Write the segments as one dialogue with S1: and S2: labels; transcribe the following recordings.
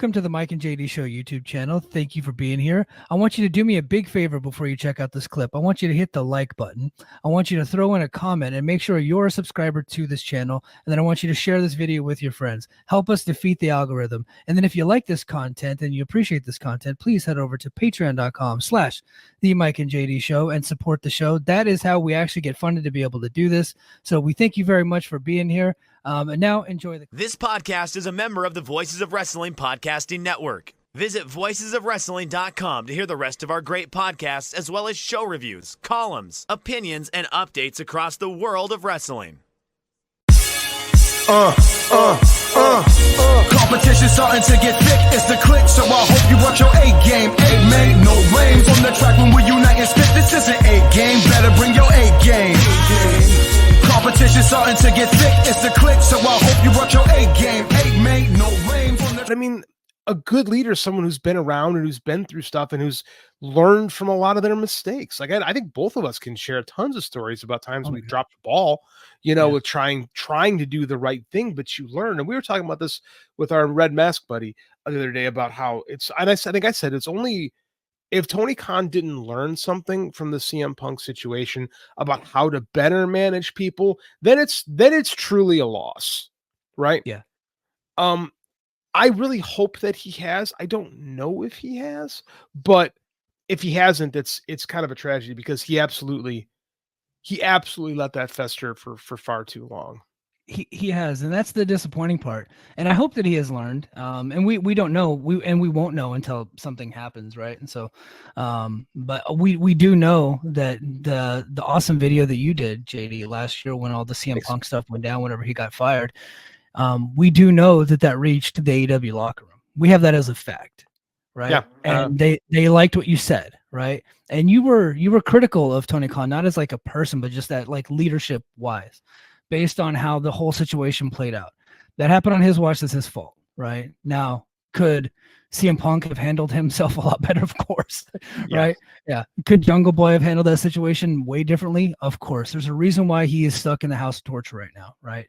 S1: Welcome to the Mike and JD Show YouTube channel. Thank you for being here. I want you to do me a big favor before you check out this clip. I want you to hit the like button. I want you to throw in a comment and make sure you're a subscriber to this channel. And then I want you to share this video with your friends. Help us defeat the algorithm. And then if you like this content and you appreciate this content, please head over to patreon.com/the Mike and JD Show and support the show. That is how we actually get funded to be able to do this. So we thank you very much for being here. And now enjoy the.
S2: This podcast is a member of the Voices of Wrestling Podcasting Network. Visit voicesofwrestling.com to hear the rest of our great podcasts, as well as show reviews, columns, opinions, and updates across the world of wrestling.
S3: Competition starting to get thick, it's the click, so I hope you watch your A game. A made no rain from the track when we unite and spit. This is an A game, better bring your A game. Competition starting to get thick, it's the click, so I hope you watch your A game. A made no rain from the.
S4: I mean, a good leader is someone who's been around and who's been through stuff and who's learned from a lot of their mistakes. Like I think both of us can share tons of stories about times we dropped the ball, with trying to do the right thing, but you learn. And we were talking about this with our Red Mask buddy the other day about how it's, and I think I said it's only if Tony Khan didn't learn something from the CM Punk situation about how to better manage people, then it's truly a loss, right?
S1: Yeah.
S4: I really hope that he has. I don't know if he has, but if he hasn't, it's kind of a tragedy because he absolutely let that fester for far too long.
S1: He has, and that's the disappointing part. And I hope that he has learned. And we don't know. We won't know until something happens, right? And so, but we do know that the awesome video that you did, JD, last year when all the CM Punk stuff went down, whenever he got fired, we do know that reached the AEW locker room. We have that as a fact, right?
S4: Yeah.
S1: And they liked what you said, right? And you were critical of Tony Khan, not as like a person, but just that like leadership wise, based on how the whole situation played out. That happened on his watch. That's his fault, right? Now, could CM Punk have handled himself a lot better? Of course, right? Yeah. Could Jungle Boy have handled that situation way differently? Of course. There's a reason why he is stuck in the house of torture right now, right?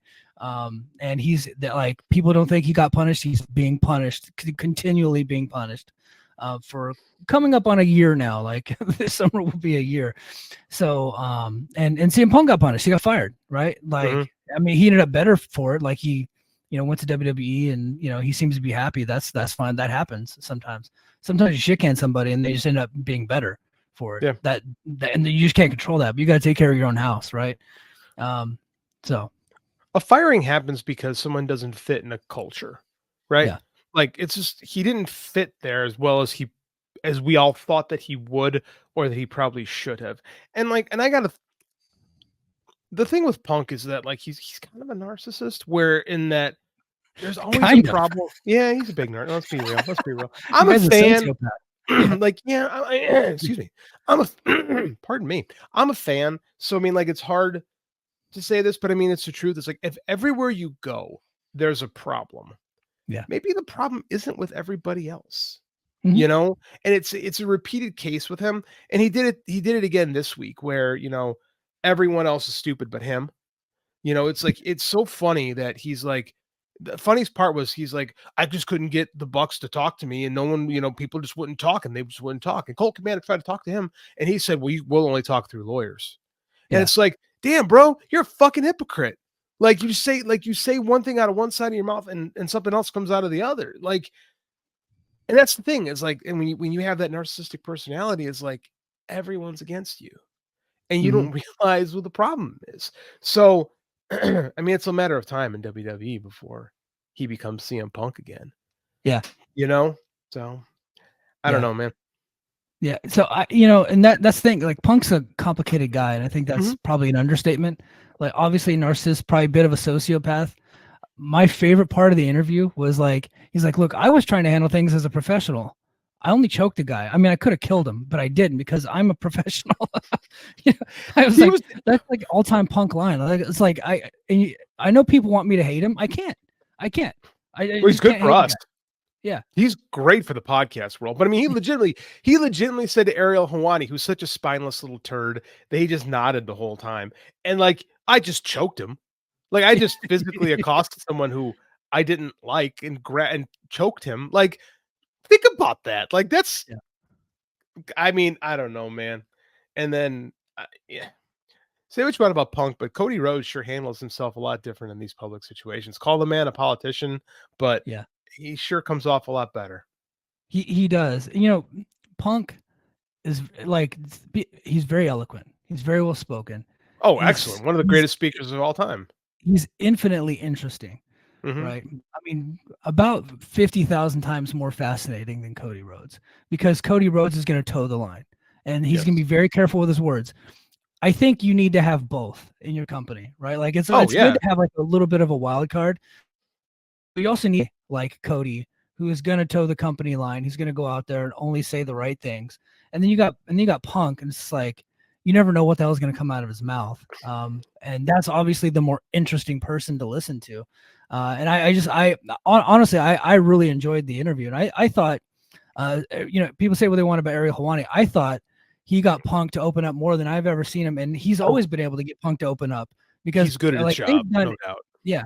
S1: And he's like, people don't think he got punished. He's being punished, continually being punished for coming up on a year now. Like this summer will be a year. So, and CM Punk got punished. He got fired, right? Like, I mean, he ended up better for it. Like he, went to WWE and, he seems to be happy. That's fine. That happens sometimes. Sometimes you shit can somebody and they just end up being better for it.
S4: Yeah.
S1: And you just can't control that, but you got to take care of your own house. Right. So.
S4: A firing happens because someone doesn't fit in a culture, right? Yeah. Like it's just, he didn't fit there as well as we all thought that he would, or that he probably should have. And the thing with Punk is that like, he's kind of a narcissist, where in that there's always a problem. Yeah. He's a big nerd. Let's be real. I'm a fan. Excuse me. Pardon me. I'm a fan. So, I mean, like, it's hard to say this, but I mean, it's the truth. It's like, if everywhere you go, there's a problem.
S1: Yeah.
S4: Maybe the problem isn't with everybody else, and it's a repeated case with him. And he did it again this week where, everyone else is stupid, but him, it's like, it's so funny that he's like, the funniest part was he's like, I just couldn't get the Bucks to talk to me, and no one, people just wouldn't talk, and they just wouldn't talk. And Colt Commander tried to talk to him, and he said, well, we'll only talk through lawyers. Yeah. And it's like, damn, bro, you're a fucking hypocrite. Like you say one thing out of one side of your mouth and something else comes out of the other. Like, and that's the thing. It's like, and when you have that narcissistic personality, it's like everyone's against you, and you don't realize what the problem is. So, I mean, it's a matter of time in WWE before he becomes CM Punk again.
S1: Yeah.
S4: So I don't know, man.
S1: Yeah. So and that's the thing, like Punk's a complicated guy. And I think that's probably an understatement. Like obviously narcissist, probably a bit of a sociopath. My favorite part of the interview was like, he's like, look, I was trying to handle things as a professional. I only choked the guy. I mean, I could have killed him, but I didn't because I'm a professional. I was that's like all-time Punk line. Like, it's like, I know people want me to hate him. I can't.
S4: Well, he's good for us.
S1: Yeah,
S4: he's great for the podcast world. But I mean, he legitimately said to Ariel Helwani, who's such a spineless little turd, that he just nodded the whole time. And like, I just choked him. Like I just physically accosted someone who I didn't like and and choked him. Like, think about that. Like, that's,
S1: Yeah.
S4: I mean, I don't know, man. And then, yeah. Say what you want about Punk, but Cody Rhodes sure handles himself a lot different in these public situations. Call the man a politician, but
S1: Yeah.
S4: he sure comes off a lot better.
S1: He does. Punk is like, he's very eloquent. He's very well spoken.
S4: Oh, excellent. One of the greatest speakers of all time.
S1: He's infinitely interesting, right? I mean, about 50,000 times more fascinating than Cody Rhodes, because Cody Rhodes is going to toe the line, and he's going to be very careful with his words. I think you need to have both in your company, right? Like it's good to have like a little bit of a wild card, but you also need like Cody, who is going to toe the company line. He's going to go out there and only say the right things. And then you got Punk, and it's like, you never know what the hell is going to come out of his mouth. And that's obviously the more interesting person to listen to. And I honestly, I really enjoyed the interview. And I thought, people say what they want about Ariel Helwani. I thought he got Punk to open up more than I've ever seen him. And he's always been able to get Punk to open up, because
S4: he's good at his job, no doubt.
S1: Yeah.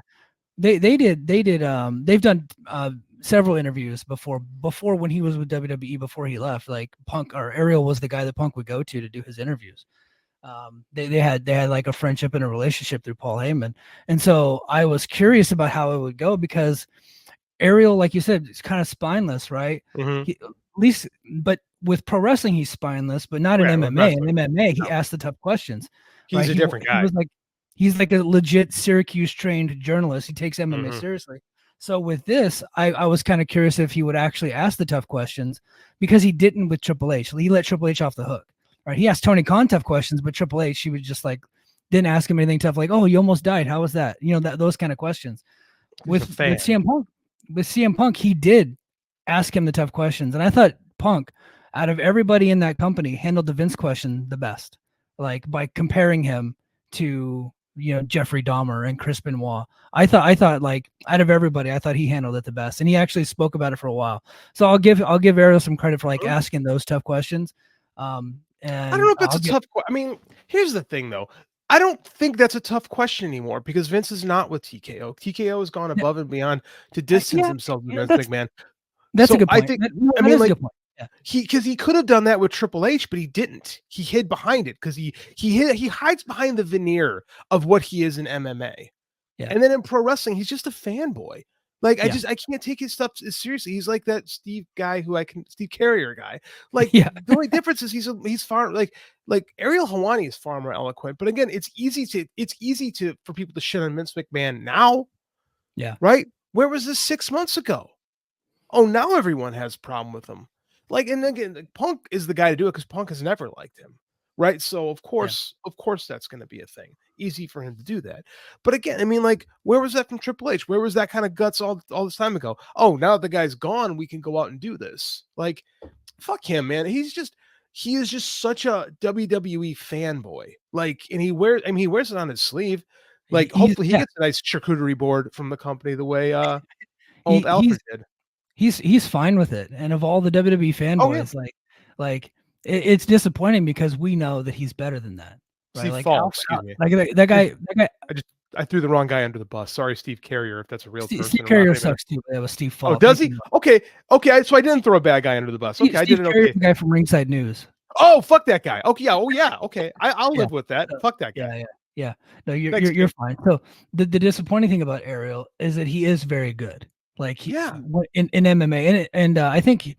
S1: They've done several interviews before when he was with WWE, before he left. Like Punk, or Ariel was the guy that Punk would go to do his interviews. They had like a friendship and a relationship through Paul Heyman. And so I was curious about how it would go, because Ariel, like you said, is kind of spineless, right? At least, but with pro wrestling, he's spineless, but not in MMA. In MMA, he asks the tough questions.
S4: He's a different guy.
S1: He's like a legit Syracuse trained journalist. He takes MMA seriously. So with this, I was kind of curious if he would actually ask the tough questions, because he didn't with Triple H. He let Triple H off the hook, right? He asked Tony Khan tough questions, but Triple H, he was just like, didn't ask him anything tough, like, oh, you almost died. How was that? Those kind of questions. With CM Punk, he did ask him the tough questions. And I thought Punk, out of everybody in that company, handled the Vince question the best, like by comparing him to, Jeffrey Dahmer and Chris Benoit. I thought like, out of everybody, I thought he handled it the best, and he actually spoke about it for a while. So I'll give Ariel some credit for like asking those tough questions. And
S4: I don't know if that's a tough question. I mean, here's the thing though. I don't think that's a tough question anymore, because Vince is not with TKO. TKO has gone above and beyond to distance himself from Vince McMahon.
S1: That's a good point.
S4: I think, because he could have done that with Triple H, but he didn't. He hid behind it, because he hides behind the veneer of what he is in MMA. Yeah. And then in pro wrestling, he's just a fanboy. Like I can't take his stuff as seriously. He's like that Steve Carrier guy. Like the only difference is he's far like Ariel Helwani is far more eloquent. But again, it's easy for people to shit on Vince McMahon now. Yeah. Right? Where was this 6 months ago? Oh, now everyone has a problem with him. Like, and again, Punk is the guy to do it, because Punk has never liked him. Right. So of course that's going to be a thing. Easy for him to do that. But again, I mean, like, where was that from Triple H? Where was that kind of guts all this time ago? Oh, now that the guy's gone, we can go out and do this. Like, fuck him, man. He is just such a WWE fanboy. Like, and he wears it on his sleeve. Like, hopefully he gets a nice charcuterie board from the company, the way old Alfred did.
S1: He's fine with it. And of all the WWE fanboys, it's disappointing, because we know that he's better than that. Right?
S4: Steve Fall, excuse me.
S1: Like that guy.
S4: I threw the wrong guy under the bus. Sorry, Steve Carrier, if that's a real person.
S1: Steve Carrier sucks too. That was Steve Fall.
S4: Oh, does he? Okay. So I didn't throw a bad guy under the bus. Okay, I did it. Okay.
S1: The guy from Ringside News.
S4: Oh, fuck that guy. Okay, yeah. Oh, yeah. Okay, I'll live with that. Fuck that guy.
S1: Yeah. No, you're fine. So the disappointing thing about Ariel is that he is very good. Like in MMA, and I think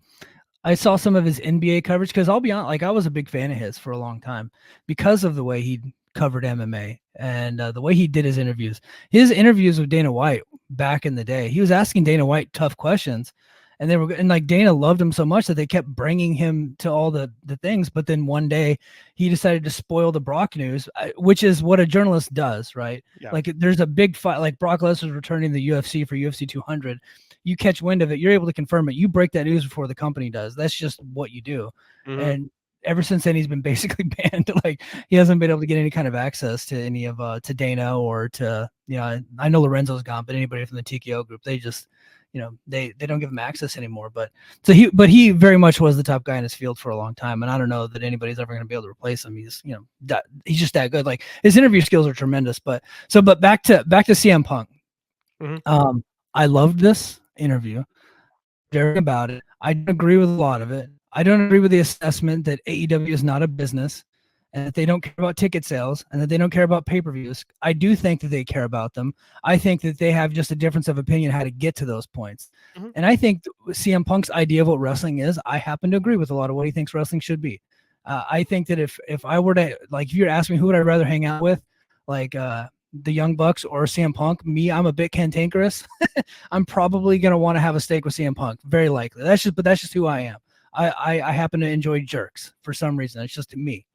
S1: I saw some of his NBA coverage, because I'll be honest, like I was a big fan of his for a long time, because of the way he covered MMA and the way he did his interviews. His interviews with Dana White back in the day, he was asking Dana White tough questions, and like Dana loved him so much that they kept bringing him to all the things. But then one day he decided to spoil the Brock news, which is what a journalist does, right? Yeah. Like there's a big fight, like Brock Lesnar's returning to the UFC for UFC 200. You catch wind of it, you're able to confirm it. You break that news before the company does. That's just what you do. And ever since then, he's been basically banned. Like he hasn't been able to get any kind of access to any of to Dana or to, I know Lorenzo's gone, but anybody from the TKO group, they just, they don't give him access anymore. But he very much was the top guy in his field for a long time. And I don't know that anybody's ever going to be able to replace him. He's, he's just that good. Like his interview skills are tremendous. But back to CM Punk. I loved this interview. Very about it. I don't agree with a lot of it. I don't agree with the assessment that AEW is not a business and that they don't care about ticket sales and that they don't care about pay-per-views. I do think that they care about them. I think that they have just a difference of opinion how to get to those points.
S4: Mhm.
S1: And I think CM Punk's idea of what wrestling is, I happen to agree with a lot of what he thinks wrestling should be. I think that if I were to, like, if you're asking me who would I rather hang out with, like the Young Bucks or CM Punk, I'm a bit cantankerous. I'm probably gonna want to have a steak with CM Punk, very likely. That's just who I am. I happen to enjoy jerks for some reason. It's just me.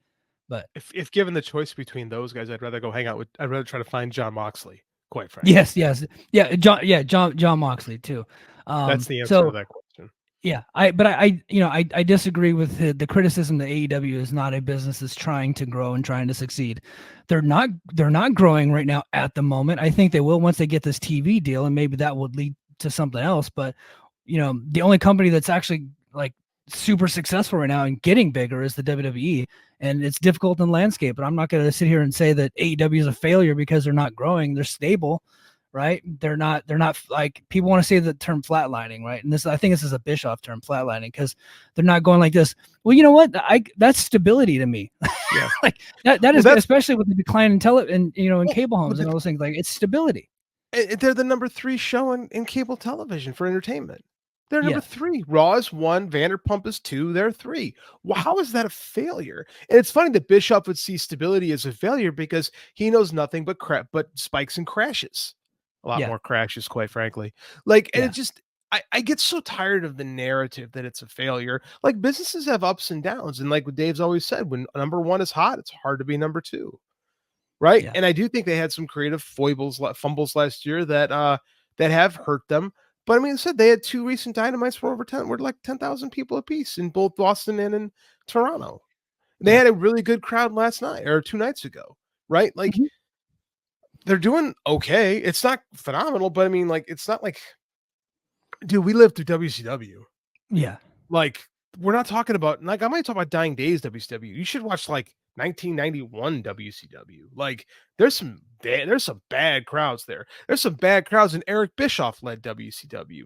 S1: But
S4: If given the choice between those guys, I'd rather go hang out with. I'd rather try to find John Moxley. Quite frankly,
S1: yes, John Moxley too.
S4: that's the answer
S1: So
S4: to that question.
S1: yeah, I disagree with the criticism that AEW is not a business that's trying to grow and trying to succeed. They're not growing right now at the moment. I think they will once they get this TV deal, and maybe that would lead to something else. But the only company that's actually like super successful right now and getting bigger is the WWE, and it's difficult in the landscape. But I'm not going to sit here and say that AEW is a failure because they're not growing. They're stable. Right? They're not like, people want to say the term flatlining, right? And I think this is a Bischoff term, flatlining, because they're not going like this. Well, you know what? That's stability to me.
S4: Yeah.
S1: Like that is, especially with the decline in in cable homes and all those things, like it's stability.
S4: They're the number 3 show in cable television for entertainment. They're number 3. Raw is 1, Vanderpump is 2, they're 3. Well, how is that a failure? And it's funny that Bischoff would see stability as a failure because he knows nothing but crap, but spikes and crashes. A lot more crashes, quite frankly. Like, and it just, I get so tired of the narrative that it's a failure. Like, businesses have ups and downs. And like what Dave's always said, when number 1 is hot, it's hard to be number 2. Right.
S1: Yeah.
S4: And I do think they had some creative fumbles last year that have hurt them. But I mean, I said they had 2 recent Dynamites for over 10, were like 10,000 people apiece in both Boston and in Toronto. They had a really good crowd last night or 2 nights ago. Right. Like, they're doing okay. It's not phenomenal, but I mean, like, it's not like, dude, we lived through WCW.
S1: Yeah.
S4: Like, we're not talking about, like, I'm not talking about dying days WCW. You should watch like 1991 WCW. Like, there's some bad crowds there. There's some bad crowds in Eric Bischoff led WCW.